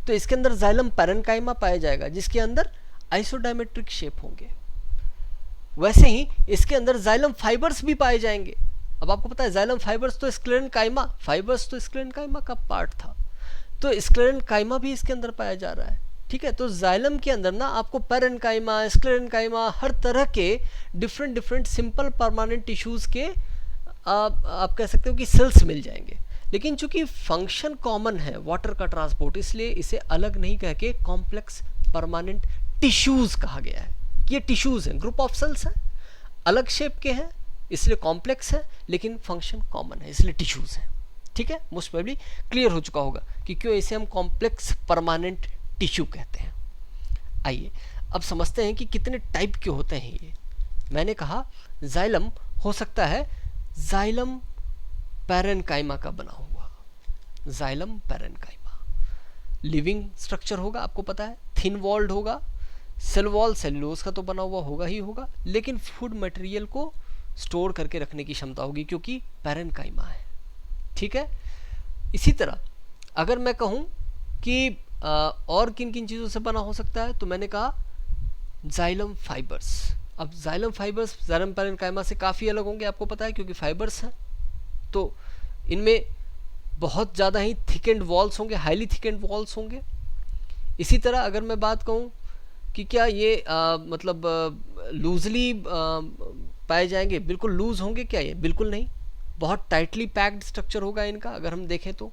तो इसके अंदर जाइलम पैरेन्काइमा पाया जाएगा जिसके अंदर आइसोडायमेट्रिक शेप होंगे। वैसे ही इसके अंदर जाइलम फाइबर्स भी पाए जाएंगे। अब आपको पता है जाइलम फाइबर्स तो स्क्लेरेनकाइमा, फाइबर्स तो स्क्लेरेनकाइमा का पार्ट था, तो स्क्लेरेनकाइमा भी इसके अंदर पाया जा रहा है। ठीक है, तो जाइलम के अंदर ना आपको पैरेन्काइमा, स्क्लेरेनकाइमा, हर तरह के डिफरेंट सिंपल परमानेंट टिश्यूज़ के आप कह सकते हो कि सेल्स मिल जाएंगे। लेकिन चूंकि फंक्शन कॉमन है वाटर का ट्रांसपोर्ट, इसलिए इसे अलग नहीं कह के कॉम्प्लेक्स परमानेंट टिश्यूज़ कहा गया है। ये टिश्यूज़ हैं, ग्रुप ऑफ सेल्स हैं, अलग शेप के हैं इसलिए कॉम्प्लेक्स है, लेकिन फंक्शन कॉमन है इसलिए टिश्यूज़ हैं। ठीक है, मोस्ट प्रोबेबली क्लियर हो चुका होगा कि क्यों इसे हम कॉम्प्लेक्स परमानेंट टिश्यू कहते हैं। आइए अब समझते हैं कि कितने टाइप के होते हैं ये। मैंने कहा जाइलम हो सकता है जाइलम पैरेन्काइमा का बना हुआ, जाइलम पैरेन्काइमा लिविंग स्ट्रक्चर होगा, आपको पता है, थिन वॉल्ड होगा, सेल वॉल सेलुलोज का तो बना हुआ होगा ही होगा, लेकिन फूड मटेरियल को स्टोर करके रखने की क्षमता होगी क्योंकि पैरेन्काइमा है। ठीक है, इसी तरह अगर मैं कहूँ कि और किन किन चीज़ों से बना हो सकता है, तो मैंने कहा जाइलम फाइबर्स। अब जाइलम फाइबर्स जाइलम पैरेन्काइमा से काफ़ी अलग होंगे, आपको पता है, क्योंकि फाइबर्स हैं तो इनमें बहुत ज़्यादा ही थिकेंड वॉल्स होंगे, हाईली थिकेंड वॉल्स होंगे। इसी तरह अगर मैं बात कहूँ कि क्या ये मतलब लूजली पाए जाएंगे, बिल्कुल लूज होंगे क्या ये? बिल्कुल नहीं, बहुत टाइटली पैक्ड स्ट्रक्चर होगा इनका अगर हम देखें तो,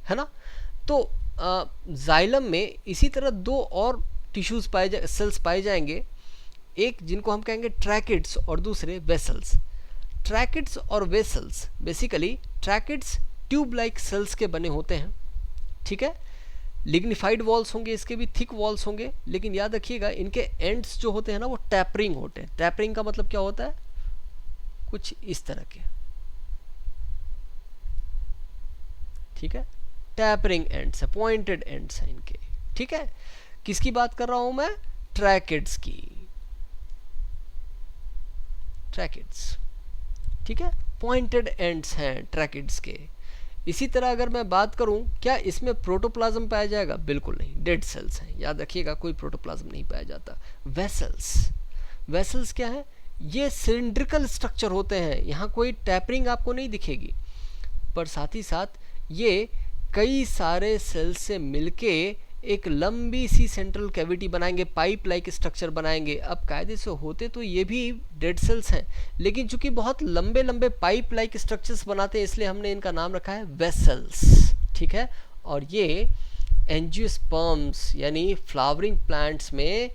है ना। तो जाइलम में इसी तरह दो और टिश्यूज़ सेल्स पाए जाएंगे, एक जिनको हम कहेंगे ट्रैकिड्स और दूसरे वेसल्स। ट्रैकिड्स और vessels basically, tracheids tube like cells के बने होते हैं। ठीक है, लिग्निफाइड वॉल्स होंगे, इसके भी थिक वॉल्स होंगे, लेकिन याद रखिएगा इनके एंड्स जो होते हैं ना वो टैपरिंग होते हैं। टैपरिंग का मतलब क्या होता है? कुछ इस तरह के, ठीक है, टैपरिंग एंड्स है, पॉइंटेड एंड्स हैं इनके। ठीक है, किसकी बात कर रहा हूं मैं? ट्रैकिड्स की, ट्रैकिड्स। ठीक है, पॉइंटेड एंड्स हैं ट्रैकिड्स के। इसी तरह अगर मैं बात करूं, क्या इसमें प्रोटोप्लाज्म पाया जाएगा? बिल्कुल नहीं, डेड सेल्स हैं, याद रखिएगा, कोई प्रोटोप्लाज्म नहीं पाया जाता। वेसल्स, वेसल्स क्या है? ये सिलिंड्रिकल स्ट्रक्चर होते हैं, यहाँ कोई टैपरिंग आपको नहीं दिखेगी, पर साथ ही साथ ये कई सारे सेल्स से मिलके एक लंबी सी सेंट्रल कैविटी बनाएंगे, पाइप लाइक स्ट्रक्चर बनाएंगे। अब कायदे से होते तो ये भी डेड सेल्स हैं, लेकिन चूंकि बहुत लंबे लंबे पाइप लाइक स्ट्रक्चर्स बनाते हैं इसलिए हमने इनका नाम रखा है वेसल्स, ठीक है। और ये एंजियोस्पर्म्स यानी फ्लावरिंग प्लांट्स में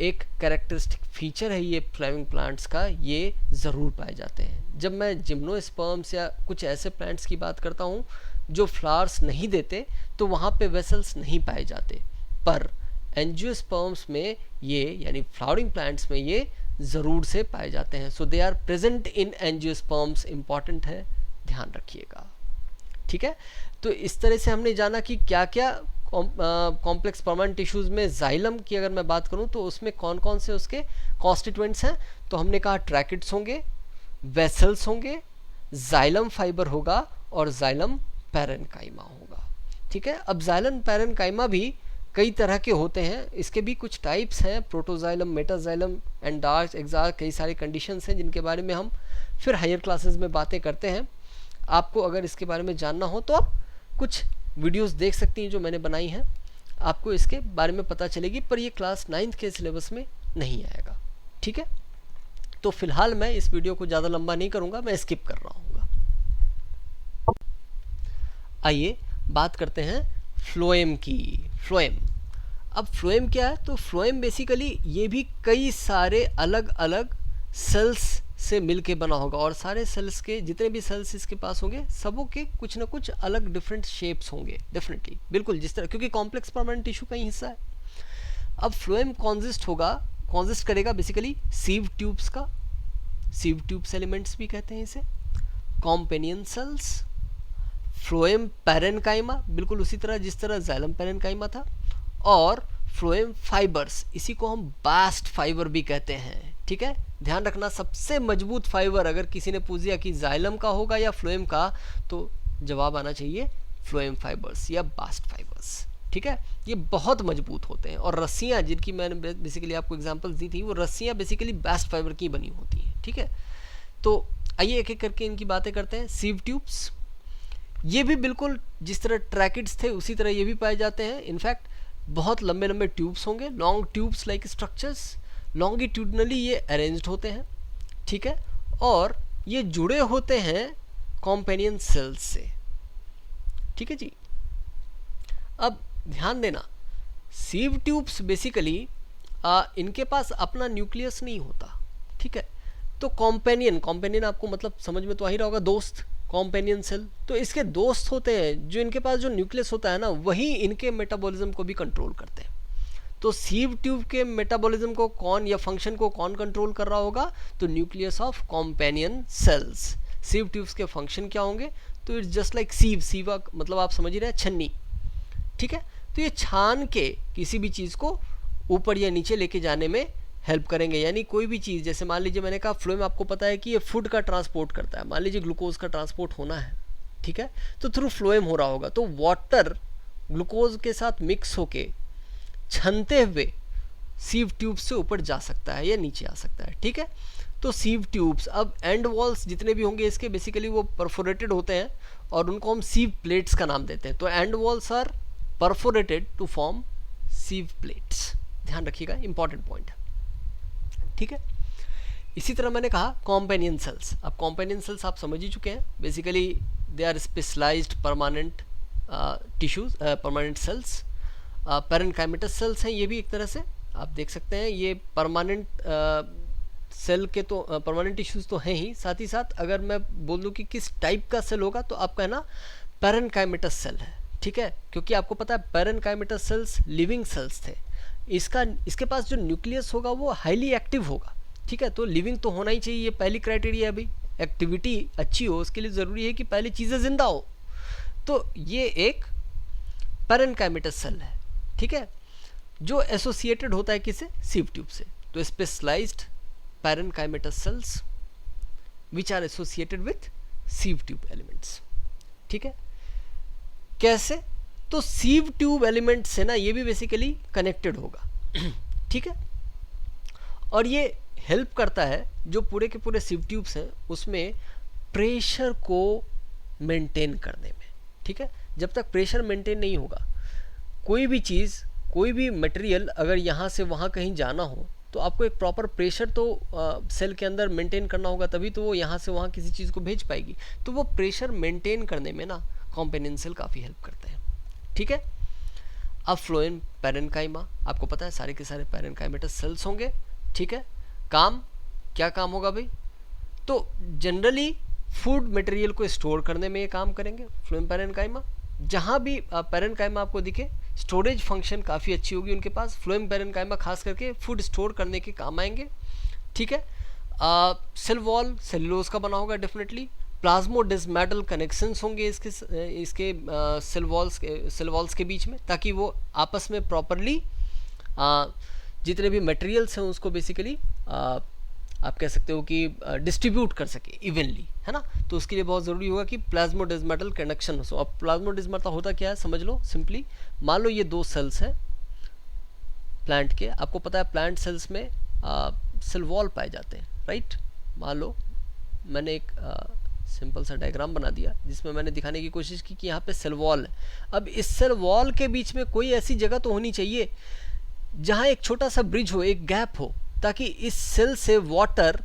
एक कैरेक्टरिस्टिक फीचर है ये फ्लावरिंग प्लांट्स का, ये ज़रूर पाए जाते हैं। जब मैं जिम्नोस्पर्म्स या कुछ ऐसे प्लांट्स की बात करता हूँ जो फ्लावर्स नहीं देते तो वहाँ पे वेसल्स नहीं पाए जाते, पर एंजियोस्पर्म्स में ये यानी फ्लावरिंग प्लांट्स में ये ज़रूर से पाए जाते हैं। So they are present in angiosperms, important है, ध्यान रखिएगा, ठीक है। तो इस तरह से हमने जाना कि क्या क्या कॉम्प्लेक्स परमानेंट टिश्यूज़ में जाइलम की अगर मैं बात करूं तो उसमें कौन कौन से उसके कॉन्स्टिट्यूएंट्स हैं। तो हमने कहा ट्रैकिड्स होंगे, वेसल्स होंगे, जाइलम फाइबर होगा और जाइलम पैरेन्काइमा होगा, ठीक है। अब जाइलम पैरेन्काइमा भी कई तरह के होते हैं, इसके भी कुछ टाइप्स हैं, प्रोटोजाइलम, मेटाजाइलम, एंडार्च, एक्सार्च, कई सारे कंडीशंस हैं जिनके बारे में हम फिर हायर क्लासेस में बातें करते हैं। आपको अगर इसके बारे में जानना हो तो आप कुछ वीडियोस देख सकती हैं जो मैंने बनाई हैं, आपको इसके बारे में पता चलेगी, पर ये क्लास 9th के सिलेबस में नहीं आएगा, ठीक है। तो फिलहाल मैं इस वीडियो को ज़्यादा लंबा नहीं करूँगा, मैं स्किप कर रहा हूँ। आइए बात करते हैं फ्लोएम की। फ्लोएम, अब फ्लोएम क्या है? तो फ्लोएम बेसिकली ये भी कई सारे अलग अलग सेल्स से मिलके बना होगा, और सारे सेल्स के जितने भी सेल्स इसके पास होंगे सबों के कुछ ना कुछ अलग डिफरेंट शेप्स होंगे, डेफिनेटली, बिल्कुल जिस तरह, क्योंकि कॉम्प्लेक्स परमानेंट टिश्यू का ही हिस्सा है। अब फ्लोएम कॉन्जिस्ट करेगा बेसिकली सीव ट्यूब्स का, सीव ट्यूब्स एलिमेंट्स भी कहते हैं इसे, कॉम्पेनियन सेल्स, फ्लोएम पैरेन्काइमा बिल्कुल उसी तरह जिस तरह जाइलम पैरेन्काइमा था, और फ्लोएम फाइबर्स, इसी को हम बास्ट फाइबर भी कहते हैं, ठीक है। ध्यान रखना, सबसे मजबूत फाइबर अगर किसी ने पूछ दिया कि जाइलम का होगा या फ्लोएम का, तो जवाब आना चाहिए फ्लोएम फाइबर्स या बास्ट फाइबर्स, ठीक है। ये बहुत मजबूत होते हैं, और रस्सियाँ जिनकी मैंने बेसिकली आपको एग्जांपल्स दी थी, वो रस्सियाँ बेसिकली बास्ट फाइबर की बनी होती हैं, ठीक है। तो आइए एक एक करके इनकी बातें करते हैं। सीव ट्यूब्स, ये भी बिल्कुल जिस तरह ट्रैकिड्स थे उसी तरह ये भी पाए जाते हैं। इनफैक्ट बहुत लंबे लंबे ट्यूब्स होंगे, long tubes like structures, longitudinally ये अरेंज्ड होते हैं, ठीक है, और ये जुड़े होते हैं कॉम्पेनियन सेल्स से, ठीक है जी। अब ध्यान देना, सीव ट्यूब्स बेसिकली इनके पास अपना न्यूक्लियस नहीं होता, ठीक है। तो कॉम्पेनियन आपको मतलब समझ में तो आ ही रहा होगा, दोस्त, कॉम्पेनियन सेल, तो इसके दोस्त होते हैं, जो इनके पास जो न्यूक्लियस होता है ना, वही इनके मेटाबॉलिज्म को भी कंट्रोल करते हैं। तो सीव ट्यूब के मेटाबॉलिज्म को कौन या फंक्शन को कौन कंट्रोल कर रहा होगा? तो nucleus of companion cells. Sieve tubes के फंक्शन क्या होंगे? तो इट्स जस्ट लाइक सीव मतलब आप समझ ही रहे हैं, छन्नी, ठीक है। तो ये छान के किसी भी चीज़ को ऊपर या नीचे लेके जाने में हेल्प करेंगे, यानी कोई भी चीज़, जैसे मान लीजिए मैंने कहा फ्लोएम आपको पता है कि ये फूड का ट्रांसपोर्ट करता है, मान लीजिए ग्लूकोज का ट्रांसपोर्ट होना है, ठीक है, तो थ्रू फ्लोएम हो रहा होगा, तो वाटर ग्लूकोज के साथ मिक्स होके छनते हुए सीव ट्यूब्स से ऊपर जा सकता है या नीचे आ सकता है, ठीक है। तो सीव ट्यूब्स, अब एंड वॉल्स जितने भी होंगे इसके बेसिकली वो परफोरेटेड होते हैं, और उनको हम सीव प्लेट्स का नाम देते हैं। तो end walls are perforated to form sieve plates, ध्यान रखिएगा, इंपॉर्टेंट पॉइंट है, ठीक है। इसी तरह मैंने कहा कॉम्पेनियन सेल्स, अब कॉम्पेनियन सेल्स आप समझ ही चुके हैं, basically they are specialized permanent tissues, permanent cells, parenchymatous cells हैं ये भी एक तरह से, आप देख सकते हैं ये परमानेंट सेल के तो परमानेंट टिश्यूज तो हैं ही, साथ ही साथ अगर मैं बोल दूं कि किस टाइप का सेल होगा तो आप कहना पैरेन्काइमेटस सेल है, ठीक है, क्योंकि आपको पता है पैरेन्काइमेटस सेल्स लिविंग सेल्स थे, इसके पास जो न्यूक्लियस होगा वो हाईली एक्टिव होगा, ठीक है। तो लिविंग तो होना ही चाहिए, ये पहली क्राइटेरिया है भाई, एक्टिविटी अच्छी हो उसके लिए ज़रूरी है कि पहले चीज़ें जिंदा हो, तो ये एक पैरेन्काइमेटस सेल है, ठीक है, जो एसोसिएटेड होता है किसे? सीव ट्यूब से। तो specialized parenchymatous cells which are associated with sieve tube elements, ठीक है। कैसे? तो सीव ट्यूब एलिमेंट से ना ये भी बेसिकली कनेक्टेड होगा, ठीक है, और ये हेल्प करता है जो पूरे के पूरे सिव ट्यूब्स हैं उसमें प्रेशर को मेंटेन करने में। ठीक है, जब तक प्रेशर मेंटेन नहीं होगा, कोई भी चीज़, कोई भी मटेरियल अगर यहाँ से वहाँ कहीं जाना हो तो आपको एक प्रॉपर प्रेशर तो सेल के अंदर मेंटेन करना होगा, तभी तो वो यहाँ से वहाँ किसी चीज़ को भेज पाएगी। तो वो प्रेशर मेंटेन करने में ना कॉम्पेनियन सेल काफ़ी हेल्प करते हैं। ठीक है, अब फ्लोएम पैरेन्काइमा, आपको पता है सारे के सारे पैरेन्काइमेटस सेल्स होंगे। ठीक है, काम क्या काम होगा भाई? तो जनरली फूड मटेरियल को स्टोर करने में ये काम करेंगे फ्लोएम पैरेन्काइमा। जहाँ भी पैरेन्काइमा आपको दिखे, स्टोरेज फंक्शन काफ़ी अच्छी होगी उनके पास। फ्लोएम पैरेन्काइमा खास करके फूड स्टोर करने के काम आएंगे। ठीक है, सेल वॉल सेलुलोज का बना होगा डेफिनेटली। प्लाज्मोडेस्माटल कनेक्शंस होंगे इसके सेल वॉल्स के बीच में, ताकि वो आपस में प्रॉपरली जितने भी मटेरियल्स हैं उसको बेसिकली आप कह सकते हो कि डिस्ट्रीब्यूट कर सके इवनली, है ना। तो उसके लिए बहुत ज़रूरी होगा कि प्लाज्मोडेस्माटल कनेक्शन हो। अब प्लाज्मोडेस्माटा होता क्या है समझ लो सिंपली। मान लो ये दो सेल्स हैं प्लांट के, आपको पता है प्लांट सेल्स में सेल वॉल पाए जाते हैं, राइट। मान लो मैंने एक सिंपल सा डायग्राम बना दिया जिसमें मैंने दिखाने की कोशिश की कि यहाँ पे सेल वॉल है। अब इस सेल वॉल के बीच में कोई ऐसी जगह तो होनी चाहिए जहाँ एक छोटा सा ब्रिज हो, एक गैप हो, ताकि इस सेल से वाटर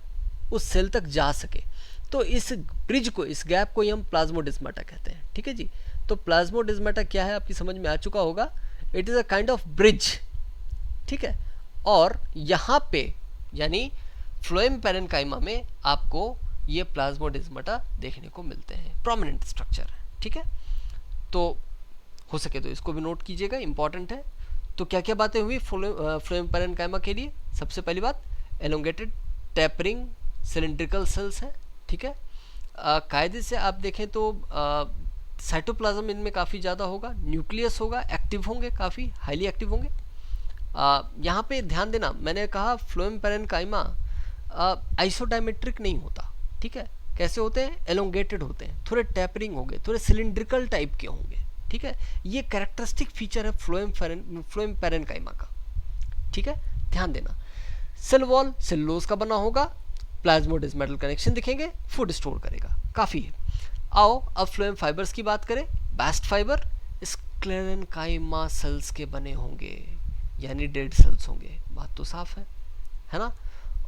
उस सेल तक जा सके। तो इस ब्रिज को, इस गैप को ही हम प्लाज्मोडेस्माटा कहते हैं। ठीक है जी, तो प्लाज्मोडेस्माटा क्या है आपकी समझ में आ चुका होगा। It is a kind of bridge. ठीक है, और यहाँ पे यानी फ्लोएम पैरेन्काइमा में आपको ये प्लाज्मोडेस्माटा देखने को मिलते हैं, प्रोमिनेंट स्ट्रक्चर है। ठीक है, तो हो सके तो इसको भी नोट कीजिएगा, इंपॉर्टेंट है। तो क्या क्या बातें हुई फ्लोएम पैरेन्काइमा के लिए? सबसे पहली बात, एलोंगेटेड टैपरिंग सिलिंड्रिकल सेल्स हैं। ठीक है, कायदे से आप देखें तो साइटोप्लाज्म इनमें काफ़ी ज़्यादा होगा, न्यूक्लियस होगा, एक्टिव होंगे, काफ़ी हाईली एक्टिव होंगे। यहाँ पे ध्यान देना, मैंने कहा फ्लोएम पैरेन्काइमा आइसोडायमेट्रिक नहीं होता। ठीक है, कैसे होते हैं? एलोंगेटेड होते हैं, थोड़े टैपरिंग होंगे, थोड़े सिलिंड्रिकल टाइप के होंगे। ठीक है, ये कैरेक्टरिस्टिक फीचर है फ्लोएम पैरेन्काइमा का। ठीक है, ध्यान देना। सेल वॉल सेलुलोज का बना होगा, प्लाज्मोडेस्माटल कनेक्शन दिखेंगे, फूड स्टोर करेगा, काफ़ी है। आओ अब फ्लोएम फाइबर्स की बात करें। बास्ट फाइबर स्क्लेरेन्काइमा सेल्स के बने होंगे, यानी डेड सेल्स होंगे, बात तो साफ है ना।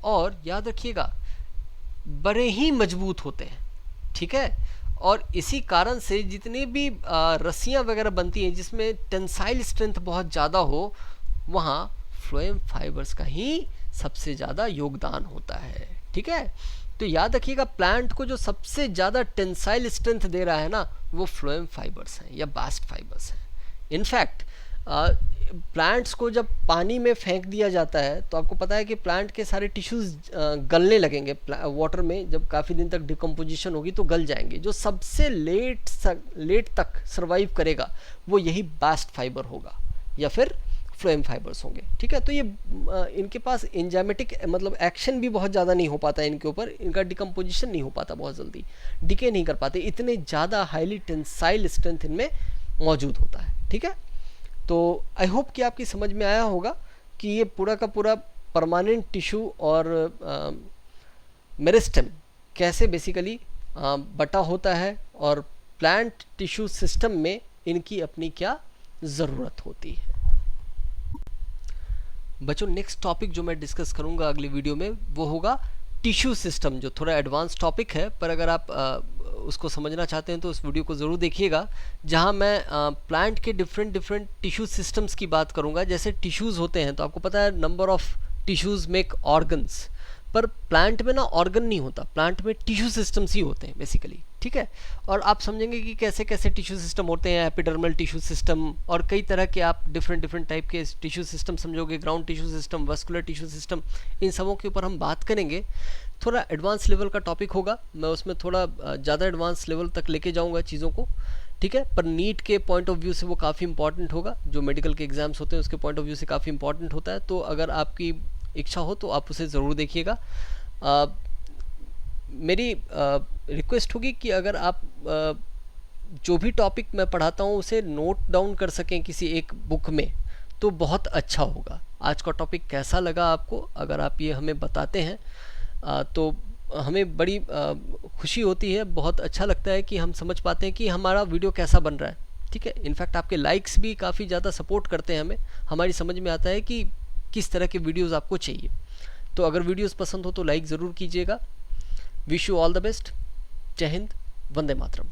और याद रखिएगा बड़े ही मजबूत होते हैं। ठीक है, और इसी कारण से जितने भी रस्सियाँ वगैरह बनती हैं जिसमें टेंसाइल स्ट्रेंथ बहुत ज़्यादा हो, वहाँ फ्लोएम फाइबर्स का ही सबसे ज़्यादा योगदान होता है। ठीक है, तो याद रखिएगा प्लांट को जो सबसे ज़्यादा टेंसाइल स्ट्रेंथ दे रहा है ना, वो फ्लोएम फाइबर्स हैं या बास्ट फाइबर्स हैं। इनफैक्ट प्लांट्स को जब पानी में फेंक दिया जाता है तो आपको पता है कि प्लांट के सारे टिश्यूज़ गलने लगेंगे वाटर में। जब काफ़ी दिन तक डिकम्पोजिशन होगी तो गल जाएंगे। जो सबसे लेट तक सर्वाइव करेगा वो यही बास्ट फाइबर होगा या फिर फ्लोएम फाइबर्स होंगे। ठीक है, तो ये इनके पास एंजाइमेटिक मतलब एक्शन भी बहुत ज़्यादा नहीं हो पाता है इनके ऊपर, इनका डिकम्पोजिशन नहीं हो पाता, बहुत जल्दी डिके नहीं कर पाते, इतने ज़्यादा हाईली टेंसाइल स्ट्रेंथ इनमें मौजूद होता है। ठीक है, तो आई होप कि आपकी समझ में आया होगा कि ये पूरा का पूरा परमानेंट टिश्यू और मेरिस्टेम कैसे बेसिकली बटा होता है और प्लांट टिश्यू सिस्टम में इनकी अपनी क्या ज़रूरत होती है। बच्चों, नेक्स्ट टॉपिक जो मैं डिस्कस करूंगा अगली वीडियो में वो होगा टिश्यू सिस्टम, जो थोड़ा एडवांस टॉपिक है, पर अगर आप उसको समझना चाहते हैं तो उस वीडियो को ज़रूर देखिएगा, जहां मैं प्लांट के डिफरेंट टिश्यू सिस्टम्स की बात करूंगा। जैसे टिश्यूज़ होते हैं तो आपको पता है number of tissues make organs, पर प्लांट में ना ऑर्गन नहीं होता, प्लांट में टिश्यू सिस्टम्स ही होते हैं बेसिकली। ठीक है, और आप समझेंगे कि कैसे कैसे टिश्यू सिस्टम होते हैं, एपिडर्मल टिश्यू सिस्टम और कई तरह के आप डिफरेंट टाइप के टिश्यू सिस्टम समझोगे, ground tissue system, vascular tissue system, इन सबों के ऊपर हम बात करेंगे। थोड़ा एडवांस लेवल का टॉपिक होगा, मैं उसमें थोड़ा ज़्यादा एडवांस लेवल तक लेके जाऊँगा चीज़ों को। ठीक है, पर नीट के पॉइंट ऑफ व्यू से वो काफ़ी इंपॉर्टेंट होगा, जो मेडिकल के एग्जाम्स होते हैं उसके पॉइंट ऑफ व्यू से काफ़ी इंपॉर्टेंट होता है। तो अगर आपकी इच्छा हो तो आप उसे ज़रूर देखिएगा। मेरी रिक्वेस्ट होगी कि अगर आप जो भी टॉपिक मैं पढ़ाता हूँ उसे नोट डाउन कर सकें किसी एक बुक में, तो बहुत अच्छा होगा। आज का टॉपिक कैसा लगा आपको, अगर आप ये हमें बताते हैं तो हमें बड़ी खुशी होती है, बहुत अच्छा लगता है कि हम समझ पाते हैं कि हमारा वीडियो कैसा बन रहा है। ठीक है, इनफैक्ट आपके लाइक्स भी काफ़ी ज़्यादा सपोर्ट करते हैं हमें, हमारी समझ में आता है कि किस तरह के वीडियोस आपको चाहिए। तो अगर वीडियोस पसंद हो तो लाइक ज़रूर कीजिएगा। Wish you all the best. जय हिंद, वंदे मातरम।